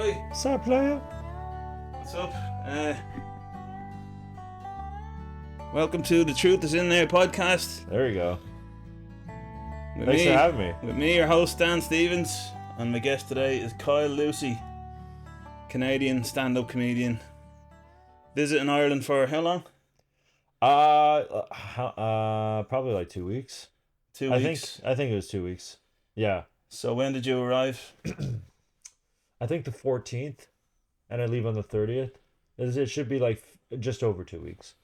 Oi, What's up, player? what's up? Welcome to the Truth Is In There podcast. There you go. With Thanks me, for having me. With me, your host Dan Stevens, and my guest today is Kyle Lucey, Canadian stand-up comedian. Visiting Ireland for how long? Probably like 2 weeks. 2 weeks. I think it was 2 weeks. Yeah. So when did you arrive? I think the 14th, and I leave on the 30th. It should be like just over 2 weeks.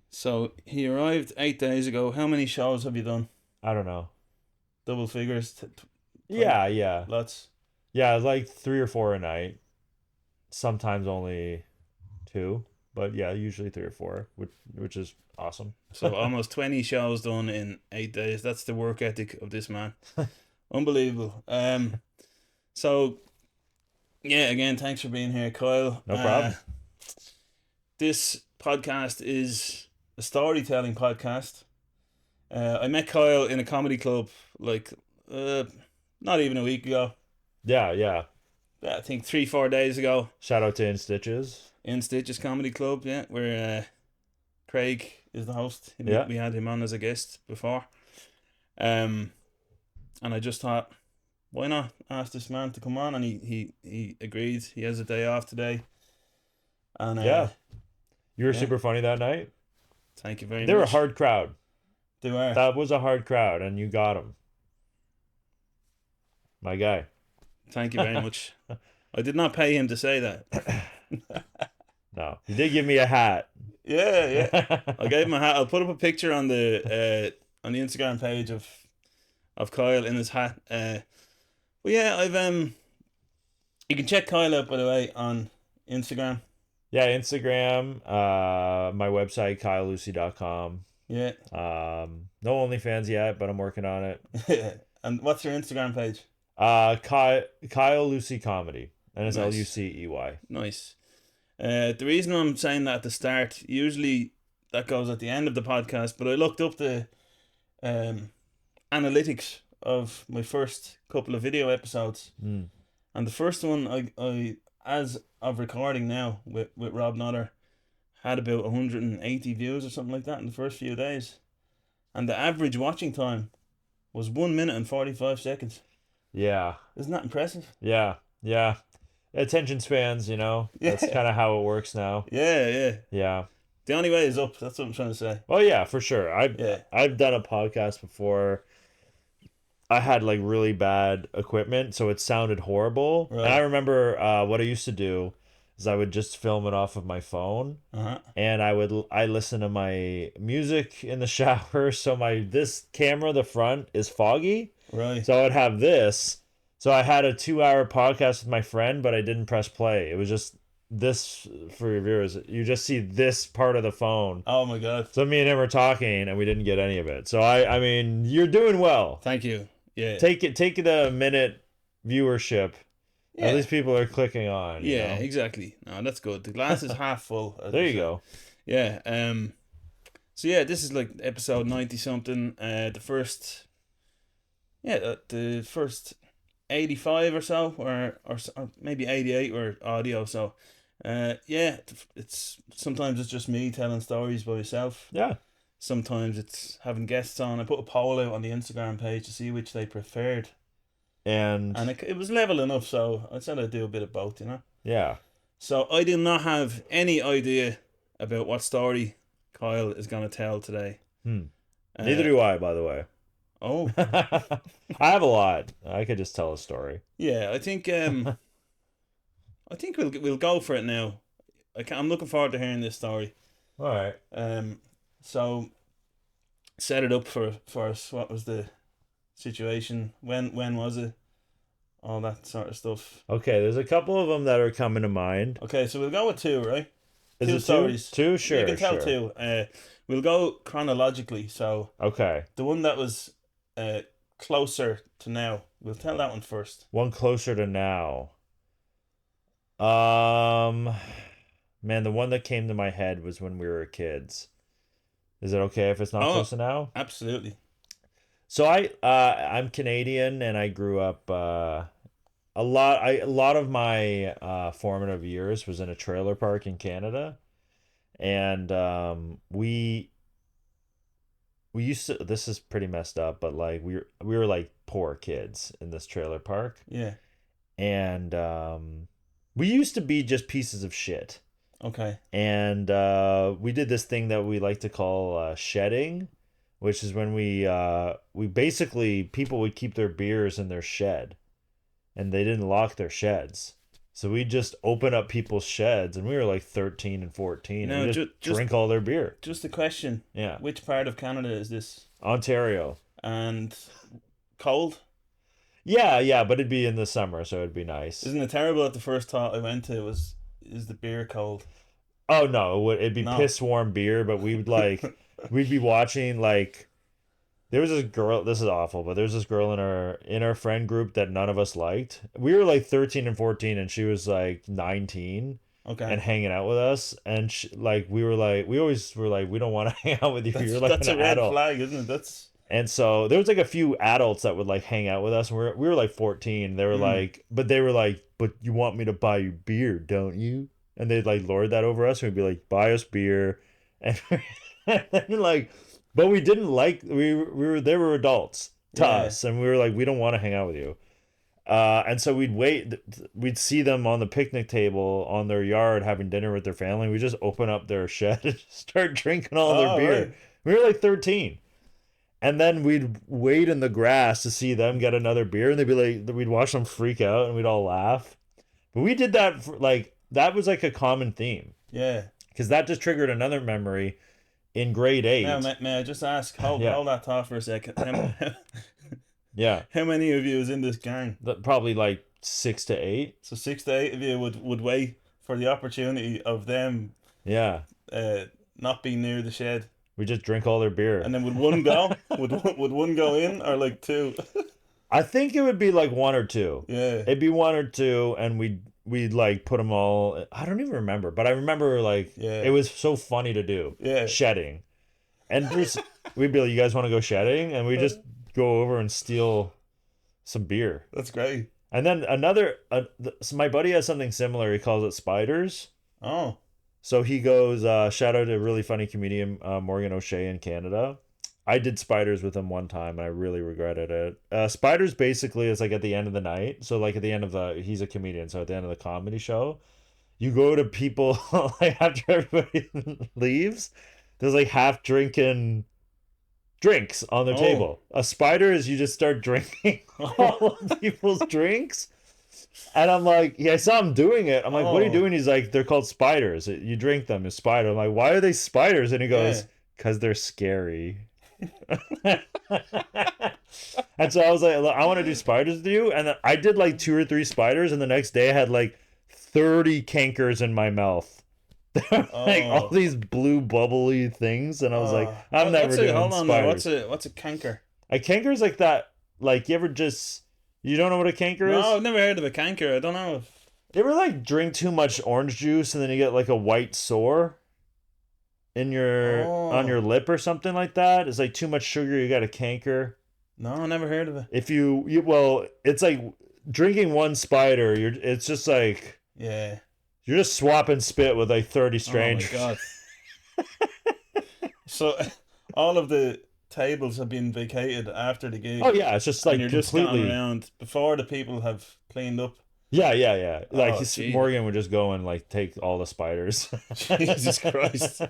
So he arrived 8 days ago. How many shows have you done? I don't know. Double figures? Yeah. Lots? Yeah, like 3 or 4 a night. Sometimes only 2, but yeah, usually 3 or 4, which is awesome. So almost 20 shows done in 8 days. That's the work ethic of this man. Unbelievable. So yeah, again, thanks for being here, Kyle. No problem. This podcast is a storytelling podcast. I met Kyle in a comedy club like not even a week ago. Yeah. I think 3-4 days ago. Shout out to In Stitches. In Stitches Comedy Club, yeah, where Craig is the host. Yeah. We had him on as a guest before. And I just thought, why not ask this man to come on? And he agreed. He has a day off today. And Yeah. You were yeah. super funny that night. Thank you very much. They were a hard crowd. They were. That was a hard crowd, and you got them. My guy. Thank you very much. I did not pay him to say that. No, you did give me a hat. Yeah. I gave him a hat. I'll put up a picture on the Instagram page of Kyle in his hat. But yeah, I've you can check Kyle out, by the way, on Instagram. Yeah, Instagram, my website, kylelucy.com. Yeah. No OnlyFans yet, but I'm working on it. And what's your Instagram page? Kyle Lucey Comedy, and it's Nice. Lucey. Nice. The reason I'm saying that at the start, usually that goes at the end of the podcast, but I looked up the analytics of my first couple of video episodes, and the first one I as of recording now with Rob Notter had about 180 views or something like that in the first few days, and the average watching time was 1 minute and 45 seconds. Yeah. Isn't that impressive? Yeah. Attention spans, Yeah. That's kind of how it works now. Yeah. Yeah. The only way is up. That's what I'm trying to say. Oh yeah, for sure. I've done a podcast before. I had like really bad equipment, so it sounded horrible. Right. And I remember what I used to do is I would just film it off of my phone, and I listen to my music in the shower. So this camera, the front, is foggy. Right. So I would have this. So I had a 2-hour podcast with my friend, but I didn't press play. It was just this, for your viewers. You just see this part of the phone. Oh my God. So me and him were talking, and we didn't get any of it. So I mean, you're doing well. Thank you. Yeah. Take the minute viewership. Yeah. At least people are clicking on. Yeah, exactly. No, that's good. The glass is half full. There you go. Yeah. So yeah, this is like episode 90 something. The first 85 or so, or maybe 88 were audio. So, it's sometimes it's just me telling stories by myself. Yeah. Sometimes it's having guests on. I put a poll out on the Instagram page to see which they preferred, and it was level enough. So I said I'd do a bit of both, Yeah. So I do not have any idea about what story Kyle is going to tell today. Neither do I, by the way. Oh. I have a lot. I could just tell a story. Yeah, I think we'll go for it now. I'm looking forward to hearing this story. All right. So set it up for us. What was the situation? When was it? All that sort of stuff. Okay, there's a couple of them that are coming to mind. Okay, so we'll go with 2, right? Is 2 it stories. 2? Sure. You can tell 2. We'll go chronologically. So okay, the one that was closer to now, we'll tell that one first. One closer to now. Man, the one that came to my head was when we were kids. Is it okay if it's not close to now? Absolutely. So I'm Canadian, and I grew up a lot of my formative years was in a trailer park in Canada, and we used to, this is pretty messed up, but like we were like poor kids in this trailer park. Yeah. And we used to be just pieces of shit. Okay. And we did this thing that we like to call shedding, which is when we basically, people would keep their beers in their shed, and they didn't lock their sheds. So we just open up people's sheds, and we were like 13 and 14, and we just drink all their beer. Just a question. Yeah. Which part of Canada is this? Ontario. And cold? Yeah, but it'd be in the summer, so it'd be nice. Isn't it terrible that the first thought I went to was, is the beer cold? Oh no, it'd be piss warm beer, but we'd like we'd be watching like, there was this girl, this is awful, but there's this girl in our friend group that none of us liked. We were like 13 and 14, and she was like 19. Okay. And hanging out with us, and we always were like, we don't want to hang out with you. You're like that's an a red adult. flag, isn't it? That's. And so there was like a few adults that would like hang out with us, and we were like 14. They were like, but you want me to buy you beer, don't you? And they'd like lord that over us, and we'd be like, buy us beer, and then like, but we didn't like, they were adults to us, and we were like, we don't want to hang out with you. And so we'd see them on the picnic table on their yard having dinner with their family. We just open up their shed and start drinking all their beer. Right. We were like 13. And then we'd wait in the grass to see them get another beer, and they'd be like, we'd watch them freak out, and we'd all laugh. But we did that for, like, that was like a common theme. Yeah. Because that just triggered another memory in grade 8. Now, may I just ask, hold that thought for a second. Yeah. How many of you is in this gang? Probably like 6 to 8. So 6 to 8 of you would wait for the opportunity of them. Yeah. Not being near the shed. We just drink all their beer. And then would one go? would one go in, or like two? I think it would be like 1 or 2. Yeah. It'd be 1 or 2, and we'd like put them all. I don't even remember, but I remember like it was so funny to do. Yeah. Shedding. And we'd be like, you guys want to go shedding? And we just go over and steal some beer. That's great. And then so my buddy has something similar. He calls it spiders. Oh. So he goes, shout out to a really funny comedian, Morgan O'Shea in Canada. I did spiders with him one time, and I really regretted it. Spiders basically is like at the end of the night. So like at the end of he's a comedian, so at the end of the comedy show, you go to people like after everybody leaves, there's like half drinking drinks on their table. A spider is you just start drinking all of people's drinks. And I'm like, I saw him doing it. I'm like, what are you doing? He's like, they're called spiders. You drink them as spider. I'm like, why are they spiders? And he goes, because they're scary. And so I was like, I want to do spiders with you. And I did like 2 or 3 spiders. And the next day I had like 30 cankers in my mouth. Like all these blue bubbly things. And I was like, I'm never doing spiders. What's a canker? A canker is like that. Like you ever just... You don't know what a canker is? No, I've never heard of a canker. I don't know. You ever like drink too much orange juice and then you get like a white sore in your on your lip or something like that? It's like too much sugar, you got a canker. No, I never heard of it. If well, it's like drinking one spider. It's just like you're just swapping spit with like 30 strangers. Oh my god! So all of the tables have been vacated after the gig. Oh yeah, it's just like and you're completely just going around before the people have cleaned up. Yeah. Like Morgan would just go and like take all the spiders. Jesus Christ.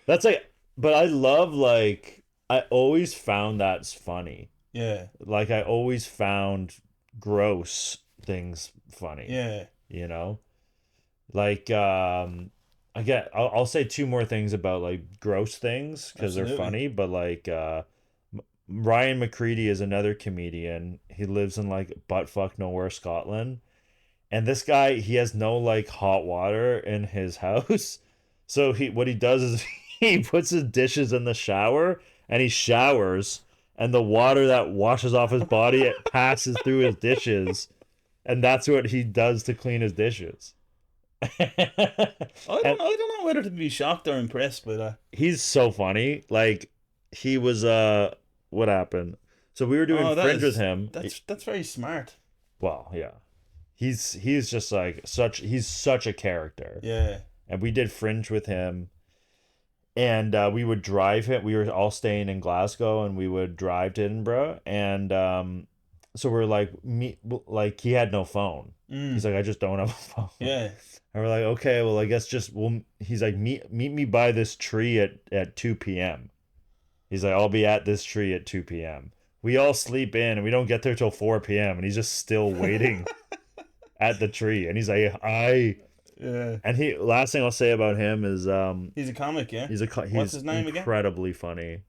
That's like, but I love like I always found that's funny. Yeah. Like I always found gross things funny. Yeah. You know, like I'll say 2 more things about like gross things because they're funny, but like Ryan McCready is another comedian. He lives in like buttfuck nowhere, Scotland. And this guy, he has no like hot water in his house. So what he does is he puts his dishes in the shower and he showers, and the water that washes off his body, it passes through his dishes. And that's what he does to clean his dishes. I don't know whether to be shocked or impressed by that. He's so funny. Like he was what happened? So we were doing Fringe with him. That's very smart. Well, yeah. He's just like he's such a character. Yeah. And we did Fringe with him. And we would drive him. We were all staying in Glasgow, and we would drive to Edinburgh. And so we're like, he had no phone. He's like, I just don't have a phone. Yeah. And we're like, okay, well, I guess he's like, meet me by this tree at 2 p.m. He's like, I'll be at this tree at 2 p.m. We all sleep in, and we don't get there till 4 p.m. And he's just still waiting at the tree. And he's like, Yeah. And last thing I'll say about him is he's a comic, yeah. He's What's his name incredibly funny.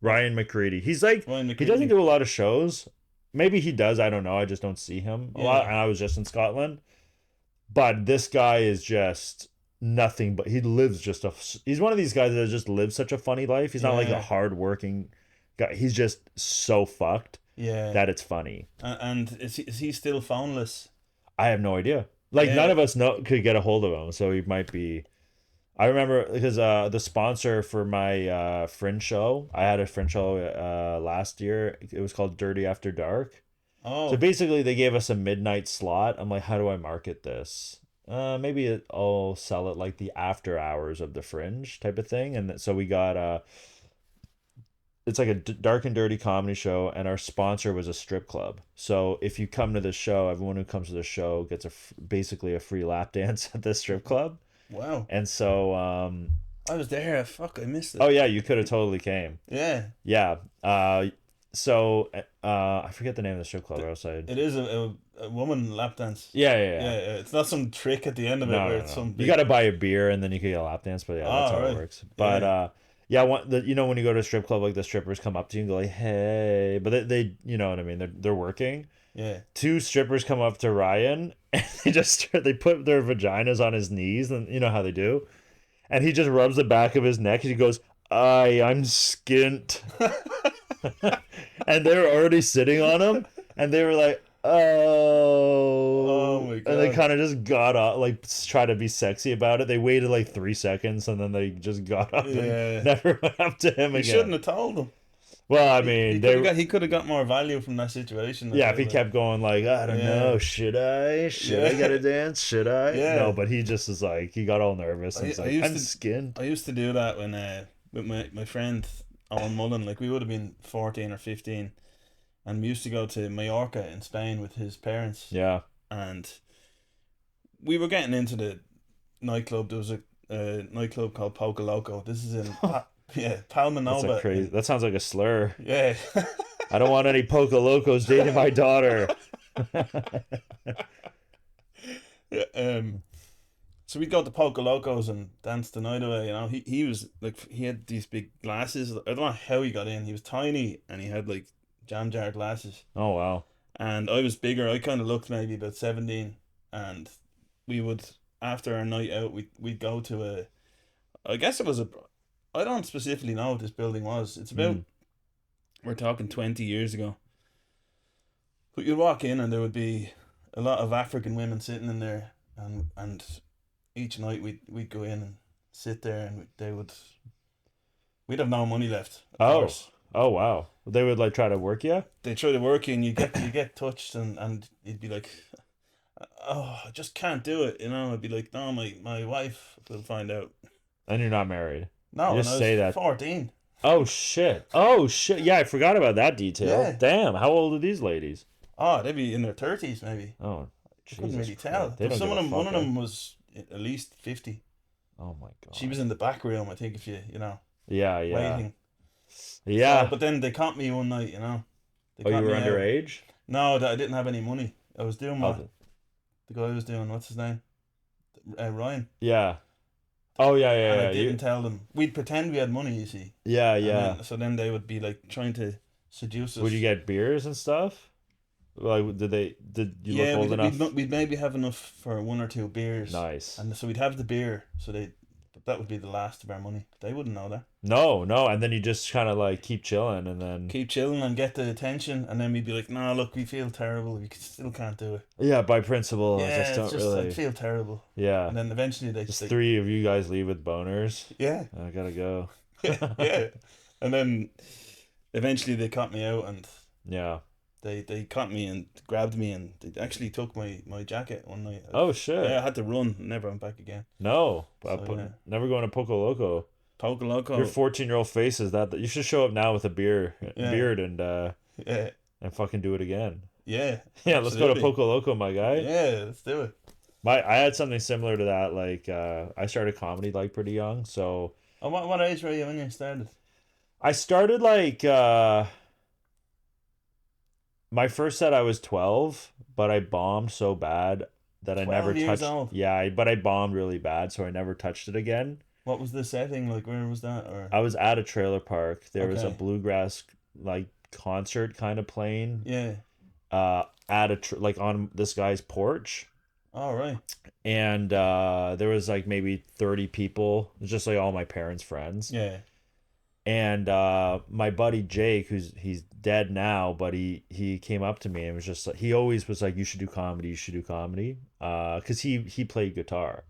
Ryan McCready. He's like Ryan McCready. He doesn't do a lot of shows. Maybe he does, I don't know. I just don't see him a lot. And I was just in Scotland. But this guy is just nothing but he's one of these guys that just lives such a funny life. He's not like a hard-working guy. He's just so fucked that it's funny. And is he still phoneless? I have no idea. None of us could get a hold of him, so he might be. I remember because the sponsor for my Fringe show, I had a Fringe show last year. It was called Dirty After Dark. Oh. So basically, they gave us a midnight slot. I'm like, how do I market this? Maybe I'll sell it like the after hours of the Fringe type of thing. And so we got it's like a dark and dirty comedy show, and our sponsor was a strip club. So if you come to the show, everyone who comes to the show gets basically a free lap dance at the strip club. Wow. And so I was there. Fuck, I missed it. Oh yeah, you could have totally came. Yeah. Yeah. So I forget the name of the strip club outside. It is a woman lap dance. Yeah. It's not some trick at the end of it where it's some. You got to buy a beer and then you can get a lap dance, but that's how it works. But you know when you go to a strip club, like the strippers come up to you and go like, "Hey," but they you know what I mean? They're working. Yeah. 2 strippers come up to Ryan and they put their vaginas on his knees, and you know how they do, and he just rubs the back of his neck and he goes, I'm skint." And they were already sitting on him, and they were like, oh my God. And they kind of just got up, like try to be sexy about it. They waited like 3 seconds, and then they just got up and never went up to him again. You shouldn't have told him. Well, I mean, he could have got more value from that situation. Yeah, if he kept going like, I don't know, should I get a dance? Should I? Yeah. No, but he just was like, he got all nervous and I'm skinned. I used to do that when with my friend Owen Mullen, like we would have been 14 or 15, and we used to go to Mallorca in Spain with his parents. Yeah. And we were getting into the nightclub. There was a nightclub called Poco Loco. This is in Palma Nova. That sounds like a slur. Yeah. I don't want any Poco Locos dating my daughter. So we'd go to Poco Locos and dance the night away, you know. He was like, he had these big glasses. I don't know how he got in. He was tiny and he had like jam jar glasses. Oh wow. And I was bigger. I kind of looked maybe about 17, and we would, after our night out, we'd go to I guess it was I don't specifically know what this building was. It's about, we're talking 20 years ago. But you'd walk in and there would be a lot of African women sitting in there, and each night we'd go in and sit there, and we'd have no money left. Of course. Oh wow. They would like try to work you? They try to work you, and you get touched, and you'd be like, oh, I just can't do it, you know. I'd be like, no, my wife will find out. And you're not married. No, you just say that. 14. Oh shit. Yeah, I forgot about that detail. Yeah. Damn, how old are these ladies? Oh, they'd be in their 30s maybe. Oh, I couldn't really tell. One of them was at least 50. Oh my God. She was in the back room, I think, if you know. Yeah. Waiting. Yeah. So, but then they caught me one night, you know. You were underage? No, I didn't have any money. I was doing what the guy was doing. What's his name? Ryan. Yeah. Oh yeah. And I didn't tell them. We'd pretend we had money, you see. Yeah. So then they would be like trying to seduce us. Would you get beers and stuff? Like, did you look old enough? We'd maybe have enough for 1 or 2 beers. Nice. And so we'd have the beer. So that would be the last of our money. They wouldn't know that. No, and then you just kind of like keep chilling, and then get the attention, and then we'd be like, "No, look, we feel terrible. We still can't do it." Yeah, by principle, I feel terrible. Yeah. And then eventually they just 3 of you guys leave with boners. Yeah. I gotta go. Yeah. And then eventually they caught me out, and yeah. they caught me and grabbed me, and they actually took my jacket one night. Oh shit! Yeah, I had to run. Never went back again. No, So, yeah. never going to Poco Loco. Poco Loco. Your 14-year-old face is that you should show up now with a beard and yeah, and fucking do it again. Yeah, yeah. Let's go to Poco Loco, my guy. Yeah, let's do it. I had something similar to that. Like I started comedy like pretty young, so. Oh, what age were you when you started? I started like my first set I was 12, but I bombed so bad that I never touched. Old. Yeah, but I bombed really bad, so I never touched it again. What was the setting like? Where was that? Or I was at a trailer park. There was a bluegrass like concert kind of playing. Yeah. At like on this guy's porch. All right. And there was like maybe 30 people. It was just like all my parents' friends. Yeah. And my buddy Jake, he's dead now, but he came up to me and was just like, he always was like, you should do comedy, because he played guitar,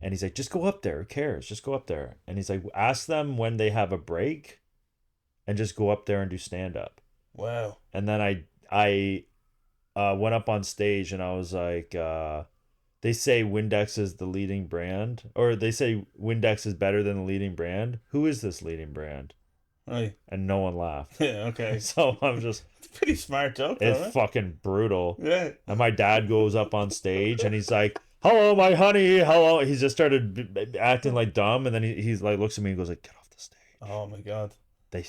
and he's like, just go up there, who cares, just go up there. And he's like, ask them when they have a break, and just go up there and do stand up. Wow. And then I went up on stage and I was like, they say Windex is the leading brand, or they say Windex is better than the leading brand. Who is this leading brand? Right. And no one laughed. Yeah, okay. So I'm just... It's a pretty smart joke, It's right? fucking brutal. Yeah. And my dad goes up on stage and he's like, hello, my honey, hello. He just started acting like dumb, and then he's like, looks at me and goes like, get off the stage. Oh my God. They're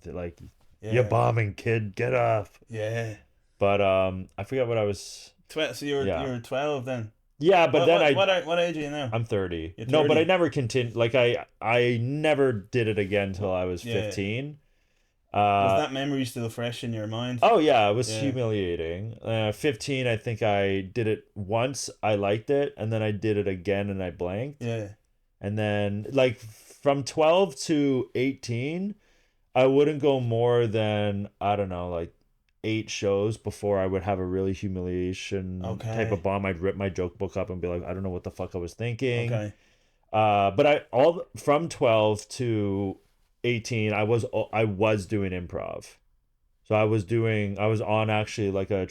like, you're bombing, kid, get off. Yeah. But I forgot what I was... So you were 12 then? Yeah, but what age are you now? I'm 30. You're 30. No, but I never continued. Like I never did it again until I was 15. Was that memory still fresh in your mind? Oh yeah, it was humiliating. 15, I think I did it once. I liked it, and then I did it again, and I blanked. Yeah. And then like from 12 to 18, I wouldn't go more than, I don't know, like 8 shows before I would have a really humiliation type of bomb. I'd rip my joke book up and be like, I don't know what the fuck I was thinking. Okay. But from 12 to 18, I was doing improv. So I was on actually like I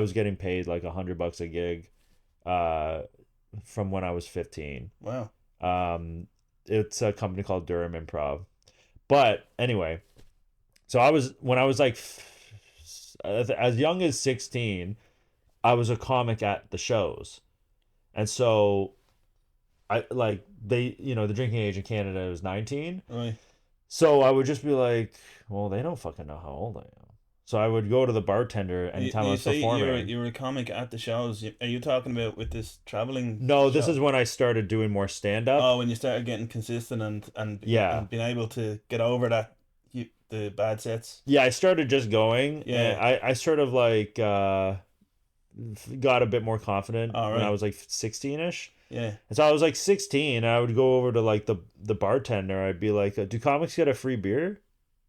was getting paid like $100 a gig from when I was 15. Wow. It's a company called Durham Improv. But anyway, so when I was like as young as 16, I was a comic at the shows. And so I like the drinking age in Canada is 19. Right. So I would just be like, well, they don't fucking know how old I am. So I would go to the bartender anytime I was performing. You were a comic at the shows. Are you talking about with this traveling? No, this is when I started doing more stand up. Oh, when you started getting consistent and being able to get over the bad sets. Yeah, I started just going. Yeah. I sort of like got a bit more confident when I was like 16-ish. Yeah. And so I was like 16, and I would go over to like the bartender. I'd be like, do comics get a free beer?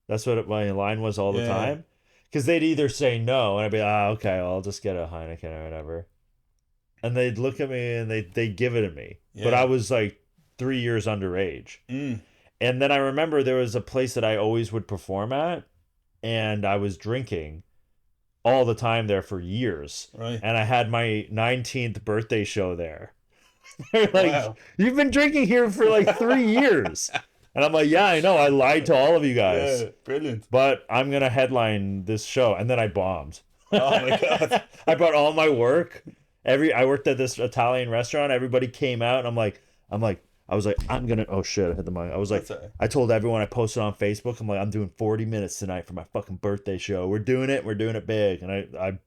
That's what my line was all the time. Because they'd either say no, and I'd be okay, well, I'll just get a Heineken or whatever. And they'd look at me and they'd give it to me. Yeah. But I was like 3 years underage. Mm. And then I remember there was a place that I always would perform at, and I was drinking all the time there for years. Right. And I had my 19th birthday show there. They're like, wow. You've been drinking here for like 3 years. And I'm like, yeah, I know. I lied to all of you guys. Yeah, brilliant. But I'm going to headline this show. And then I bombed. Oh, my God. I brought all my work. I worked at this Italian restaurant. Everybody came out. And I was like, I'm going to, oh shit, I hit the mic. I was like, I told everyone, I posted on Facebook. I'm like, I'm doing 40 minutes tonight for my fucking birthday show. We're doing it big. And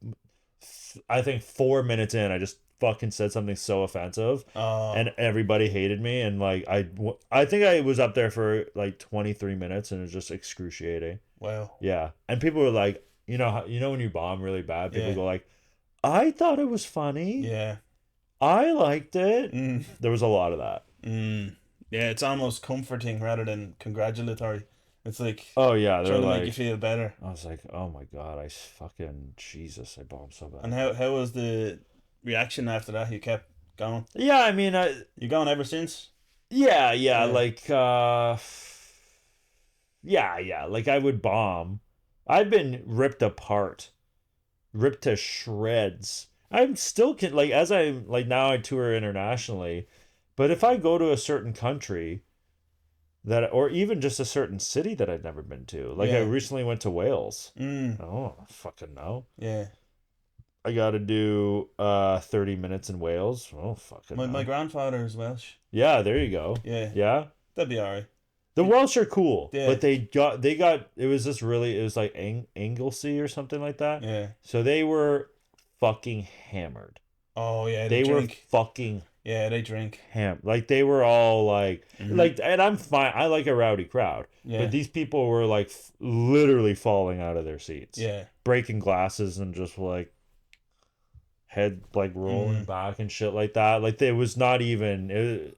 I think 4 minutes in, I just fucking said something so offensive, and everybody hated me, and like I think I was up there for like 23 minutes, and it was just excruciating. Wow. Yeah. And people were like, you know when you bomb really bad, people go like, I thought it was funny. Yeah. I liked it. There was a lot of that. Yeah, it's almost comforting rather than congratulatory. It's like, oh yeah, they're trying to like, make you feel better. I was like, oh my God, I fucking Jesus, I bombed so bad. And how was the reaction after that? You kept going? Yeah, I mean, you going ever since? Yeah, like like I would bomb, I've been ripped apart, ripped to shreds. I'm still like as I like now I tour internationally, but if I go to a certain country that or even just a certain city that I've never been to, like I recently went to Wales. Oh, fucking no. Yeah. I got to do 30 minutes in Wales. Oh, fucking My no. grandfather is Welsh. Yeah, there you go. Yeah. Yeah. That'd be alright. The Welsh are cool, Yeah. but they got it was just really it was like Anglesey or something like that. Yeah. So they were fucking hammered. Oh yeah, They were drink. fucking Yeah, they drink. like they were all like and I'm fine. I like a rowdy crowd, Yeah. but these people were like literally falling out of their seats. Yeah. Breaking glasses and just like head like rolling back and shit like that. Like it was not even.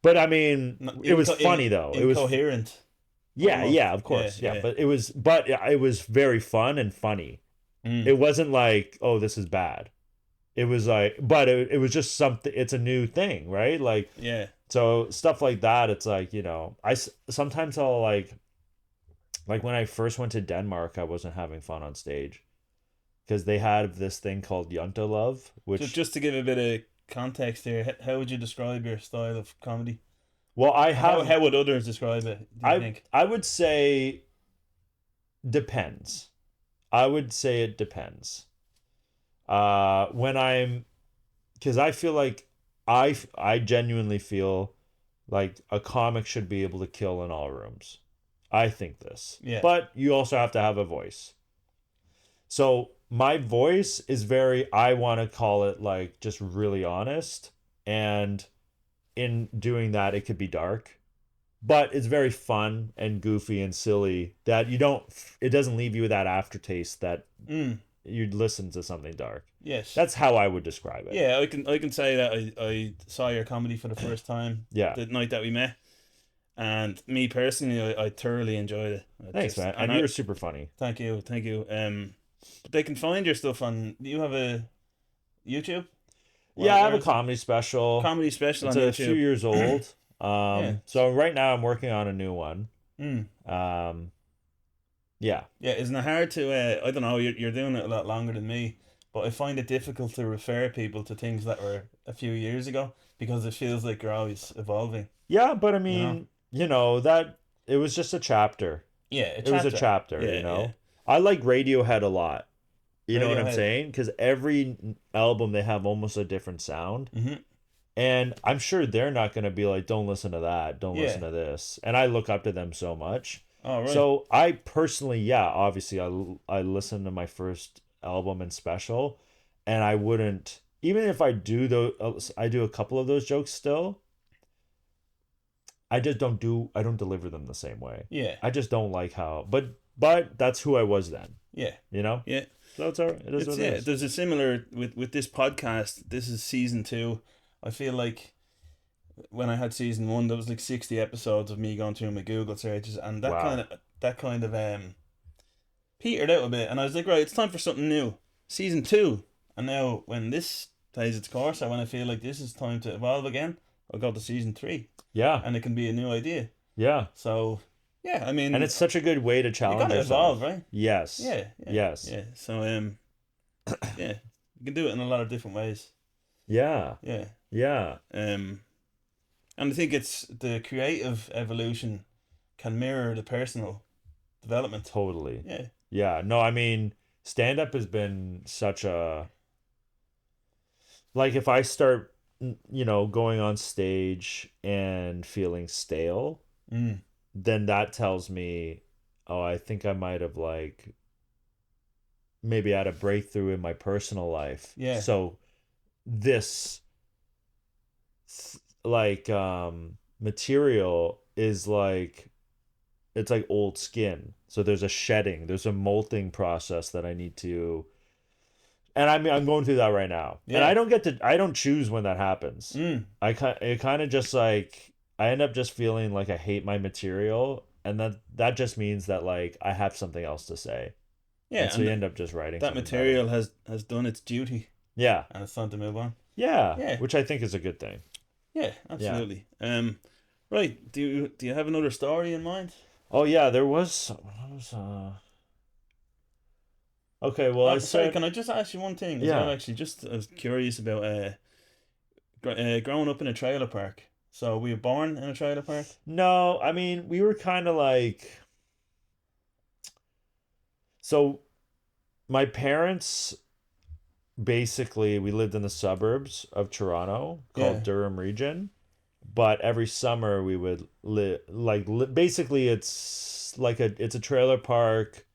But I mean, it was funny though. It was incoherent. yeah, of course, yeah. But it was very fun and funny. It wasn't like, oh, this is bad. It was like, but it was just something. It's a new thing, right? Like, yeah. So stuff like that. It's like, you know, sometimes I'll like when I first went to Denmark, I wasn't having fun on stage because they had this thing called Yunta Love, which just to give a bit of context here, how would you describe your style of comedy? Well, I have. How would others describe it? Do you think? I would say depends. I would say it depends. When I'm, because I feel like I genuinely feel like a comic should be able to kill in all rooms. I think this. Yeah. But you also have to have a voice. So my voice is I want to call it like just really honest. And in doing that, it could be dark. But it's very fun and goofy and silly that it doesn't leave you with that aftertaste that you'd listen to something dark. Yes. That's how I would describe it. Yeah, I can say that I saw your comedy for the first time the night that we met. And me personally, I thoroughly enjoyed it. Thanks, man. And you were super funny. Thank you. But they can find your stuff on. Do you have a YouTube? Yeah, I have a comedy special. Comedy special it's on YouTube. It's a few years old. So right now I'm working on a new one. Yeah. Yeah, isn't it hard to? I don't know. You're doing it a lot longer than me, but I find it difficult to refer people to things that were a few years ago because it feels like you're always evolving. Yeah, but I mean, that it was just a chapter. Yeah, it was a chapter. Yeah. I like Radiohead a lot. You know what I'm Radiohead. saying? Because every album they have almost a different sound. And I'm sure they're not going to be like, don't listen to that. Don't listen to this. And I look up to them so much. Oh, right. So I personally, obviously I listened to my first album and special. And I wouldn't, even if I do a couple of those jokes still. I don't deliver them the same way. Yeah. I just don't like how, but that's who I was then. Yeah. You know? Yeah. So it's all right. It is what it is. There's a similar with this podcast. This is season 2. I feel like when I had season 1, there was like 60 episodes of me going through my Google searches, and that kind of petered out a bit. And I was like, right, it's time for something new. Season 2, and now when this plays its course, when I feel like this is time to evolve again, I'll go to season 3. Yeah, and it can be a new idea. Yeah. So yeah, I mean, and it's such a good way to challenge you gotta yourself. evolve, right? Yes. Yeah. Yes. Yeah. So yeah, you can do it in a lot of different ways. Yeah. Yeah. Yeah. And I think it's the creative evolution can mirror the personal development. Totally. Yeah. Yeah. No, I mean, stand up has been such a, like, if I start, going on stage and feeling stale, then that tells me, oh, I think I might have maybe had a breakthrough in my personal life. Yeah. So this material is it's like old skin. So there's a shedding, there's a molting process that I need to, and I'm going through that right now. Yeah. And I don't choose when that happens. It kind of just I end up just feeling like I hate my material, and that just means that I have something else to say. Yeah. And so you end up just writing that material has done its duty. Yeah. And it's time to move on. Yeah. Yeah. Which I think is a good thing. Yeah, absolutely. Yeah. Right. Do you have another story in mind? Oh yeah, there was Okay, well, Sorry, can I just ask you one thing as well? Actually, just I was curious about growing up in a trailer park. So were you born in a trailer park? No, I mean, we were kind of like, so my parents basically, we lived in the suburbs of Toronto called Durham Region, but every summer we would basically it's a trailer park,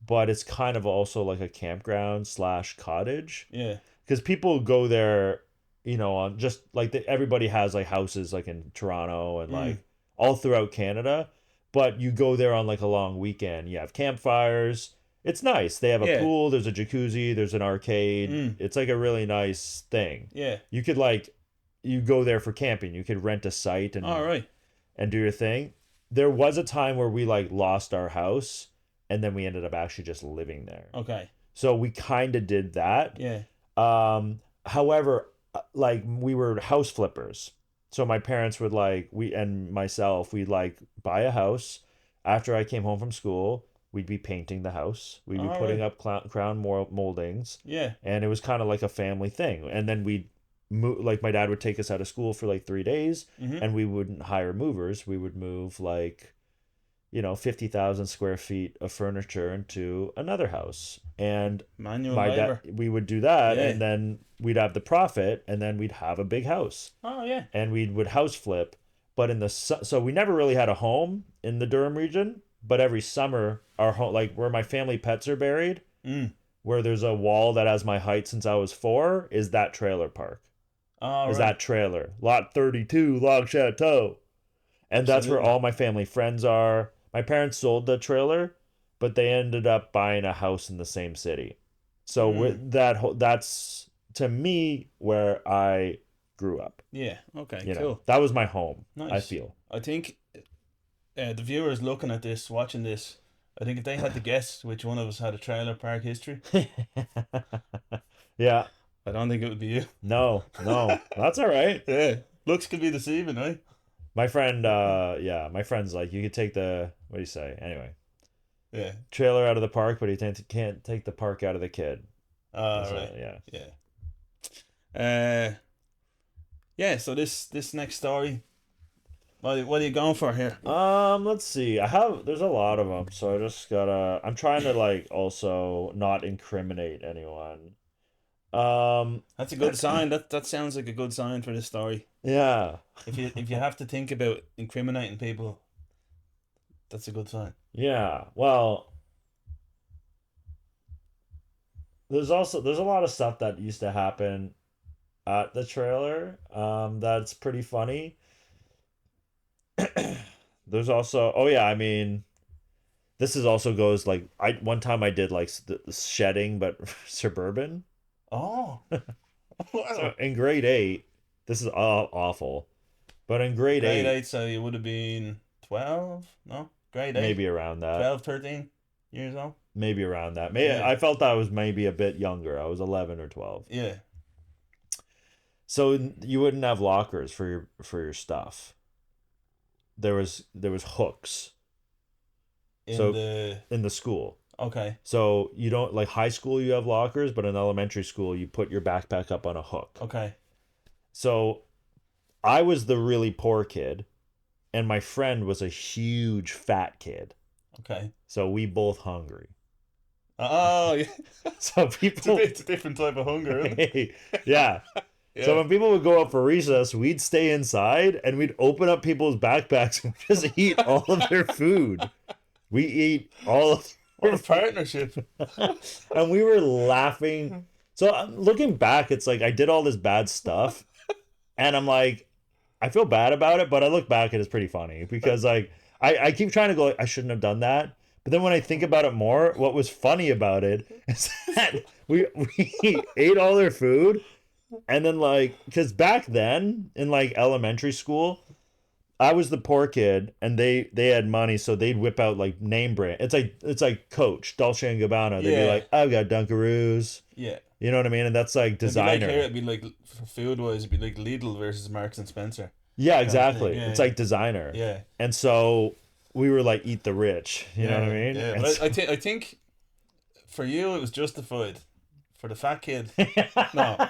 but it's kind of also like a campground / cottage. Yeah. Because people go there, on just like everybody has like houses like in Toronto and like all throughout Canada, but you go there on like a long weekend. You have campfires. It's nice. They have a pool, there's a jacuzzi, there's an arcade. It's like a really nice thing. Yeah. You could you go there for camping. You could rent a site and do your thing. There was a time where we like lost our house and then we ended up actually just living there. Okay. So we kind of did that. Yeah. However, like we were house flippers. So my parents would we'd like buy a house. After I came home from school, we'd be painting the house. We'd be putting up crown moldings. Yeah. And it was kind of like a family thing. And then we'd move, like my dad would take us out of school for like 3 days and we wouldn't hire movers. We would move 50,000 square feet of furniture into another house. And manual labor. We would do that and then we'd have the profit and then we'd have a big house. Oh, yeah. And we would house flip. But so we never really had a home in the Durham region, but every summer our home, like where my family pets are buried, where there's a wall that has my height since I was 4, is that trailer park. Oh, is that trailer. Lot 32, Log Chateau. And that's where all my family friends are. My parents sold the trailer, but they ended up buying a house in the same city. So with that's to me where I grew up. Yeah. Okay. Cool. That was my home. Nice. I feel. I think the viewers looking at this, watching this, I think if they had to guess which one of us had a trailer park history, yeah, I don't think it would be you. No, that's all right. Yeah, looks could be deceiving, right? My friend, my friend's like, you could take what do you say? Anyway. Yeah. Trailer out of the park, but he can't take the park out of the kid. Right. Yeah. Yeah, so this next story, what are you going for here? Let's see. There's a lot of them, so I just I'm trying to also not incriminate anyone. That's a good sign. That sounds like a good sign for this story. Yeah. If you have to think about incriminating people, that's a good sign. Yeah. Well, there's a lot of stuff that used to happen at the trailer. That's pretty funny. There's also I mean, this is also goes one time I did the shedding but suburban. Oh. Wow. So in grade 8, this is awful, but in grade 8, so you would have been 12? No, grade 8, maybe around that, 12, 13 years old, maybe around that. I felt I was maybe a bit younger. I was 11 or 12. Yeah. So you wouldn't have lockers for your stuff. There was hooks in the school. Okay. So you don't, high school you have lockers, but in elementary school you put your backpack up on a hook. Okay. So I was the really poor kid and my friend was a huge fat kid. Okay. So we both hungry. Oh, yeah. So people... It's a different type of hunger, isn't it? Yeah. Yeah. So when people would go up for recess, we'd stay inside and we'd open up people's backpacks and just eat all of their food. We eat all of... What a partnership. And we were laughing. So looking back, it's I did all this bad stuff and I'm I feel bad about it, but I look back and it's pretty funny because I keep trying to go I shouldn't have done that. But then when I think about it more, what was funny about it is that we ate all their food and then because back then in elementary school, I was the poor kid and they had money, so they'd whip out name brand. It's like Coach, Dolce and Gabbana. They'd be I've got Dunkaroos. Yeah. You know what I mean? And that's designer. It'd be for food wise, it'd be Lidl versus Marks and Spencer. Yeah, exactly. Yeah, it's designer. Yeah. And so we were eat the rich. You know what I mean? Yeah. But I think For you, it was justified. For the fat kid, no.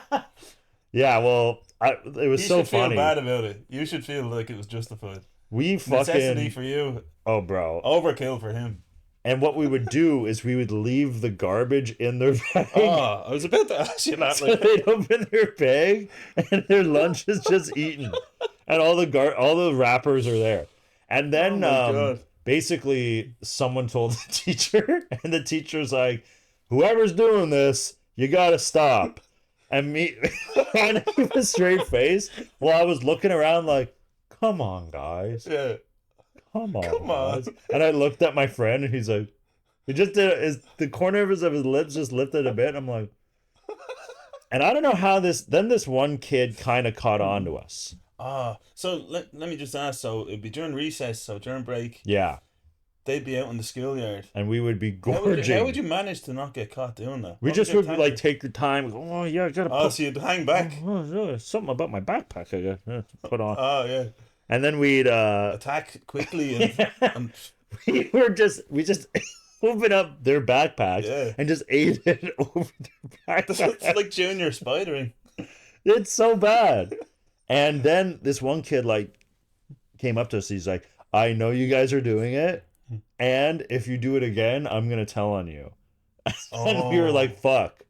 Yeah, well, it was so funny. You should feel bad about it. You should feel like it was justified. We Necessity for you. Oh, bro. Overkill for him. And what we would do is we would leave the garbage in their bag. Oh, I was about to ask you that. So they'd open their bag and their lunch is just eaten. And all the wrappers are there. And then basically someone told the teacher, and the teacher's like, whoever's doing this, you gotta stop. And me, and with a straight face, while I was looking around like, come on, guys. Yeah. Come on. And I looked at my friend, and he's like, he just did the corners of his lips just lifted a bit. And I'm like, and I don't know how this one kid kind of caught on to us. So let me just ask. So it'd be during recess, so during break. Yeah. They'd be out in the schoolyard. And we would be gorging. How would you manage to not get caught doing that? We just would like take the time. Oh, yeah, I gotta so you'd hang back. Something about my backpack I gotta put on. Oh, yeah. And then we'd attack quickly and we just open up their backpacks and just ate it over their backpack. It's like junior spidering. It's so bad. And then this one kid like came up to us. He's like, I know you guys are doing it, and if you do it again, I'm gonna tell on you. And we were like, fuck.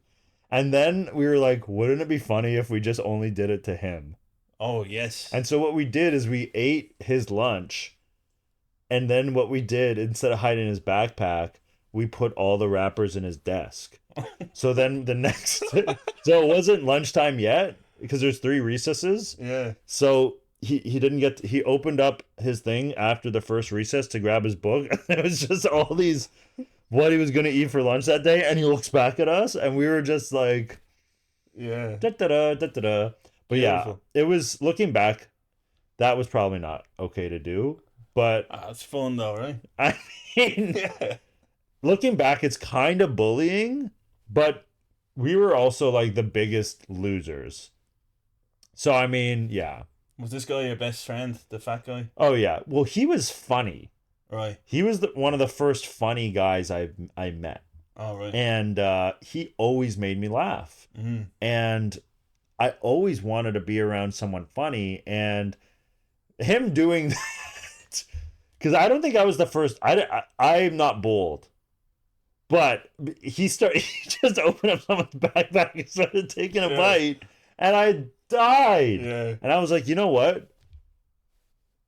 And then we were like, wouldn't it be funny if we just only did it to him? Oh, yes. And so what we did is we ate his lunch, and then what we did, instead of hiding his backpack, we put all the wrappers in his desk. So then the next so it wasn't lunchtime yet because there's 3 recesses. Yeah. So he opened up his thing after the first recess to grab his book, and it was just all these what he was gonna eat for lunch that day, and he looks back at us and we were just like, yeah, da-da-da, da-da-da. But beautiful. Yeah, it was, looking back, that was probably not okay to do, but it's fun though, right? I mean, looking back, it's kind of bullying, but we were also like the biggest losers. So I mean, yeah. Was this guy your best friend, the fat guy? Oh yeah. Well, he was funny. Right. He was one of the first funny guys I met. Oh, right. And he always made me laugh. Mm-hmm. And I always wanted to be around someone funny, and him doing that, because I don't think I was the first. I'm not bold, but he just opened up someone's backpack and started taking a bite, and I died. Yeah. And I was like, you know what?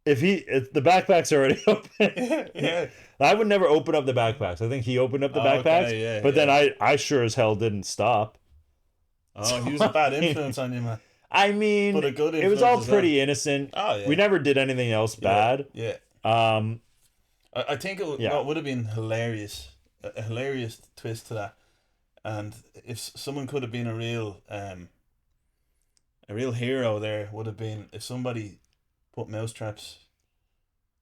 If the backpack's already open, I would never open up the backpacks. I think he opened up the backpacks, but then I sure as hell didn't stop. Oh, he was a bad influence on you, man. I mean, but a good influence. It was all pretty innocent. Oh, yeah. We never did anything else bad. Yeah. I think what would have been hilarious, a hilarious twist to that, and if someone could have been a real hero, there would have been if somebody put mousetraps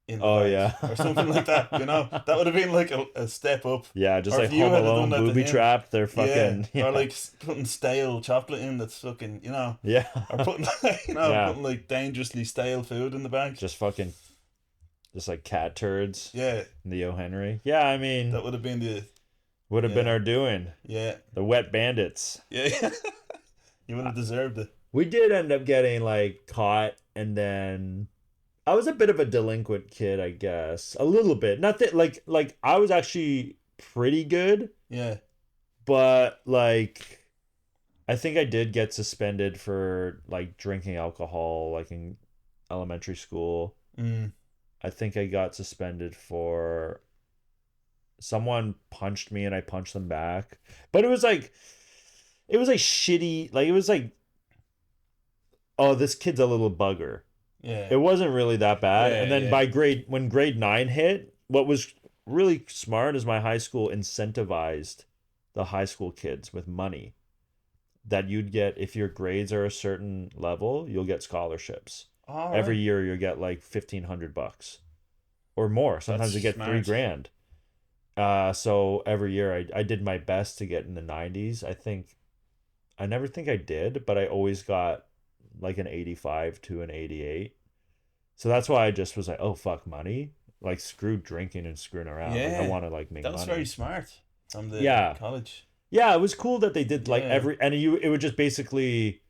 in the bag, or something like that, you know. That would have been like a step up. Yeah, just like Home Alone booby trapped. They're fucking or like putting stale chocolate in that's fucking, you know. Yeah. Or putting putting like dangerously stale food in the bag. Just like cat turds. Yeah. In the O. Henry. Yeah, I mean, that would have been been our doing. Yeah. The wet bandits. Yeah. You would have deserved it. We did end up getting like caught, and then I was a bit of a delinquent kid, I guess. A little bit. Not that like I was actually pretty good. Yeah. But like I think I did get suspended for like drinking alcohol like in elementary school. Mm. I think I got suspended for someone punched me and I punched them back. But it was like shitty, like it was like, oh, this kid's a little bugger. Yeah. It wasn't really that bad. Yeah, and then when grade 9 hit, what was really smart is my high school incentivized the high school kids with money that you'd get. If your grades are a certain level, you'll get scholarships. All Every right. year you get like $1,500 or more. Sometimes you get smart. $3,000. So every year I did my best to get in the 90s. I never think I did, but I always got like an 85 to an 88. So that's why I just was like, oh, fuck money. Like, screw drinking and screwing around. Yeah. Like, I want to like make money. That was very smart. from the college. Yeah, it was cool that they did like it would just basically,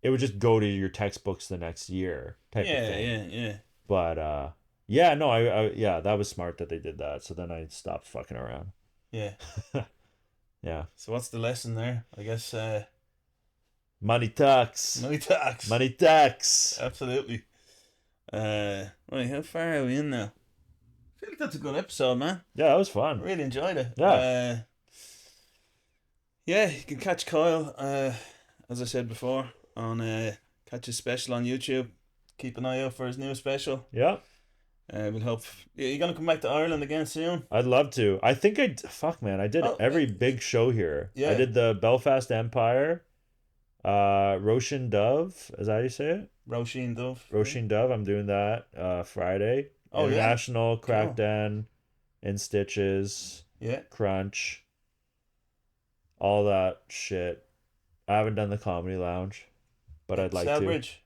it would just go to your textbooks the next year type of thing. Yeah. But yeah, no, I that was smart that they did that. So then I stopped fucking around. Yeah. Yeah. So what's the lesson there? I guess money talks. Money talks. Money talks. Absolutely. Right, how far are we in now? I feel like that's a good episode, man. Yeah, that was fun. I really enjoyed it. Yeah. Yeah, you can catch Kyle, as I said before, on catch his special on YouTube. Keep an eye out for his new special. Yeah. We'll hope. You're gonna come back to Ireland again soon? I'd love to. I think I did every big show here. Yeah. I did the Belfast Empire, Roshin Dove. Is that how you say it? Roisin Dove. Roshin Dove. I'm doing that Friday. Oh, International Cool. Crackdown, In Stitches. Yeah. Crunch. All that shit. I haven't done the Comedy Lounge, but I'd like Selbridge.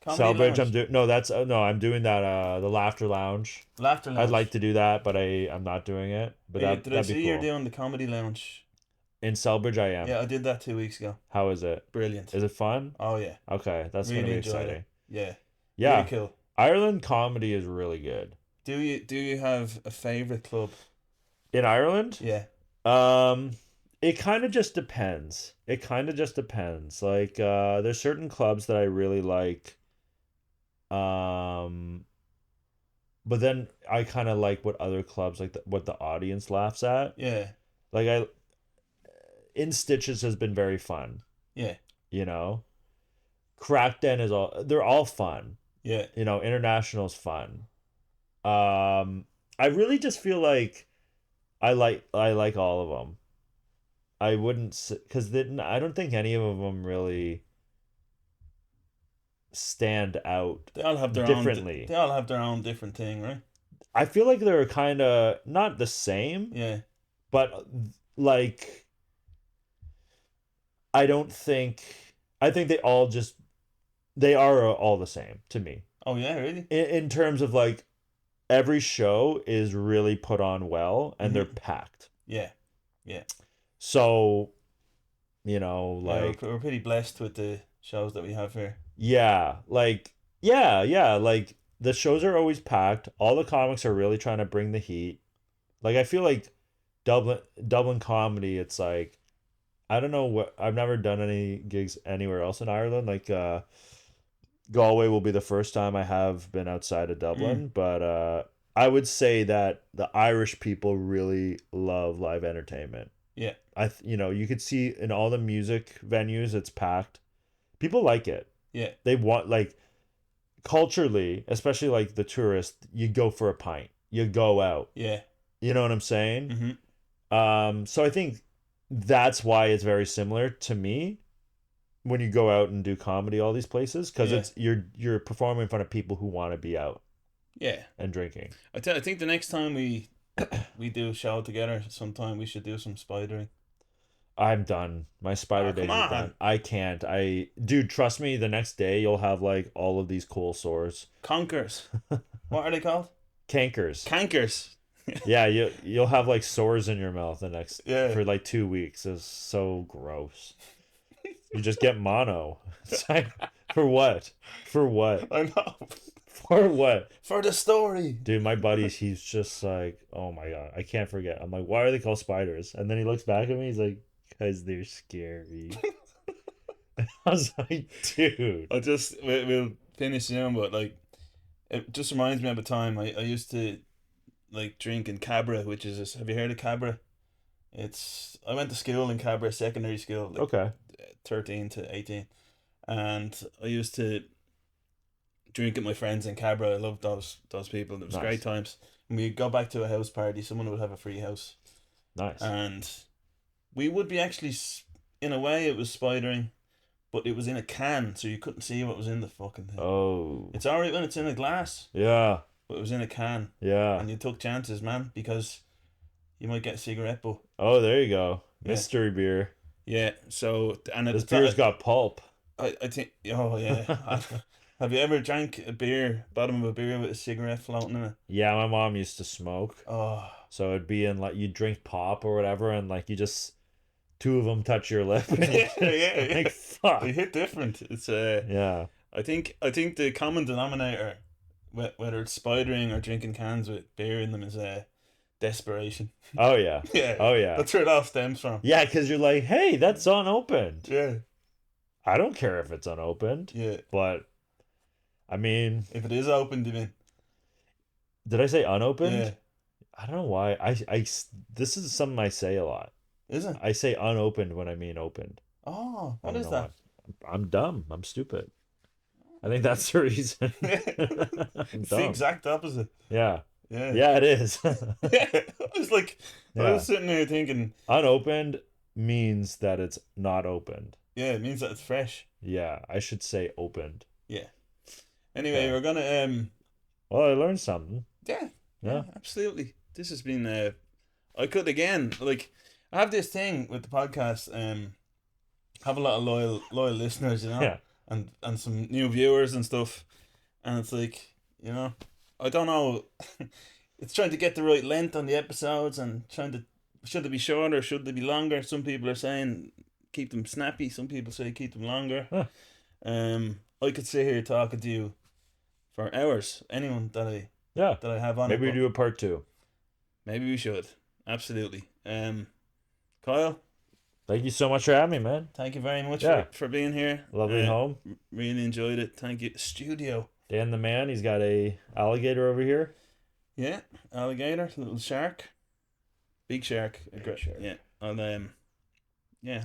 to. Selbridge. I'm doing that. The Laughter Lounge. Laughter Lounge. I'd like to do that, but I'm not doing it. But did I see be cool. you're doing the Comedy Lounge? In Selbridge, I am. Yeah, I did that 2 weeks ago. How is it? Brilliant. Is it fun? Oh yeah. Okay, that's really gonna be exciting. It. Yeah. Yeah. Really cool. Ireland comedy is really good. Do you have a favorite club in Ireland? Yeah. It kind of just depends. Like, there's certain clubs that I really like. But then I kind of like what other clubs, like what the audience laughs at. Yeah. Like In Stitches has been very fun. Yeah. You know, Crackdown they're all fun. Yeah. You know, International's fun. I really just feel like I like all of them. I wouldn't, because I don't think any of them really stand out. They all have their differently. They all have their own different thing, right? I feel like they're kind of not the same. Yeah. But like, I think they are all the same to me. Oh yeah, really? In terms of like, every show is really put on well, and they're packed. Yeah. Yeah. So, you know, like, we're pretty blessed with the shows that we have here. Yeah, like, like, the shows are always packed. All the comics are really trying to bring the heat. Like, I feel like Dublin comedy, it's like, I don't know I've never done any gigs anywhere else in Ireland. Like, Galway will be the first time I have been outside of Dublin, but I would say that the Irish people really love live entertainment. Yeah. You could see in all the music venues, it's packed. People like it. Yeah. They want, like, culturally, especially like the tourist, you go for a pint. You go out. Yeah. You know what I'm saying? Mm-hmm. So I think that's why it's very similar to me when you go out and do comedy all these places, because it's you're performing in front of people who want to be out. Yeah. And drinking. I think the next time we do a show together sometime, we should do some spidering. I'm done. My spider days are done. I can't. Dude, trust me, the next day you'll have like all of these cool sores. Conkers. What are they called? Cankers. Yeah, you'll have like sores in your mouth for like 2 weeks. It's so gross. You just get mono. It's like, for what? I know. For what? For the story. Dude, my buddy, he's just like, oh my God, I can't forget. I'm like, why are they called spiders? And then he looks back at me, he's like, because they're scary. I was like, dude. We'll finish soon, but like, it just reminds me of a time I used to like drink in Cabra, which is have you heard of Cabra? I went to school in Cabra, secondary school. Like, okay. 13 to 18, and I used to drink with my friends in Cabra. I loved those people. It was nice. Great times. And we'd go back to a house party. Someone would have a free house. Nice. And we would be actually, in a way, it was spidering, but it was in a can, so you couldn't see what was in the fucking thing. Oh. It's alright when it's in a glass. Yeah. But it was in a can. Yeah. And you took chances, man, because you might get a cigarette butt. Oh, there you go. Mystery beer. Yeah. So this beer's got pulp. I think. Oh yeah. Have you ever drank bottom of a beer with a cigarette floating in it? Yeah, my mom used to smoke. Oh. So it'd be in like you drink pop or whatever, and like you just two of them touch your lip. And yeah. Like fuck. They hit different. It's Yeah. I think the common denominator, whether it's spidering or drinking cans with beer in them, is desperation. Oh yeah. Yeah. Oh yeah. That's where it all stems from. Yeah, because you're like, hey, that's unopened. Yeah. I don't care if it's unopened. Yeah. But I mean, if it is opened, you mean? Did I say unopened? Yeah. I don't know why. This is something I say a lot. Is it? I say unopened when I mean opened. Oh, what is that? I'm dumb. I'm stupid. I think that's the reason. It's the exact opposite. Yeah. Yeah. Yeah, it is. Yeah. I was sitting there thinking, unopened means that it's not opened. Yeah, it means that it's fresh. Yeah, I should say opened. Yeah. Anyway, we're gonna well, I learned something. Yeah, absolutely. This has been I could again, like, I have this thing with the podcast, have a lot of loyal listeners, you know. Yeah. And some new viewers and stuff. And it's like, you know, I don't know. It's trying to get the right length on the episodes and should they be shorter, should they be longer? Some people are saying keep them snappy, some people say keep them longer. Huh. I could sit here talking to you for hours. Anyone that I have on. Maybe we do a part 2. Maybe we should. Absolutely. Kyle, thank you so much for having me, man. Thank you very much for being here. Lovely home. Really enjoyed it. Thank you. Studio. Dan the man, he's got a alligator over here. Yeah, alligator, little shark. Big shark. Big shark. Yeah. I'll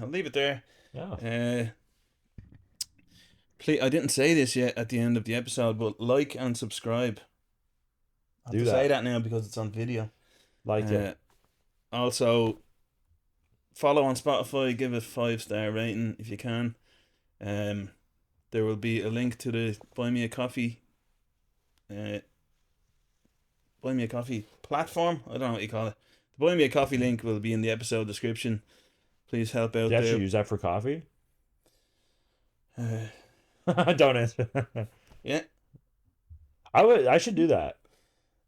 leave it there. Yeah. Please, I didn't say this yet at the end of the episode, but like and subscribe. I have to say that now because it's on video. Like it. Also, follow on Spotify. Give it 5-star rating if you can. There will be a link to the Buy Me a Coffee platform. I don't know what you call it. The Buy Me a Coffee link will be in the episode description. Please help out. You actually use that for coffee? Don't answer. Yeah. I should do that.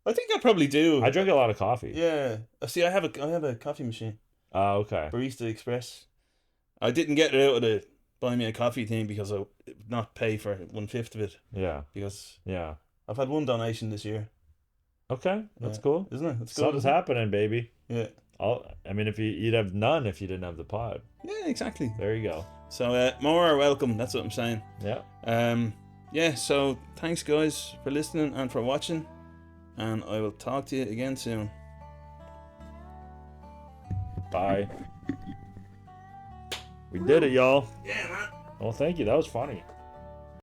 I think I probably do. I drink a lot of coffee. Yeah. See, I have a coffee machine. Oh, okay. Barista Express. I didn't get it out of the Buy Me a Coffee thing because I would not pay for 1/5 of it. Yeah. Because I've had one donation this year. Okay, that's cool, isn't it? It's Something's happening, baby. Yeah. I mean, if you'd have none if you didn't have the pod. Yeah, exactly. There you go. So more are welcome. That's what I'm saying. Yeah. Yeah. So thanks, guys, for listening and for watching, and I will talk to you again soon. Bye. We did it, y'all. Yeah, man. Well, thank you. That was funny.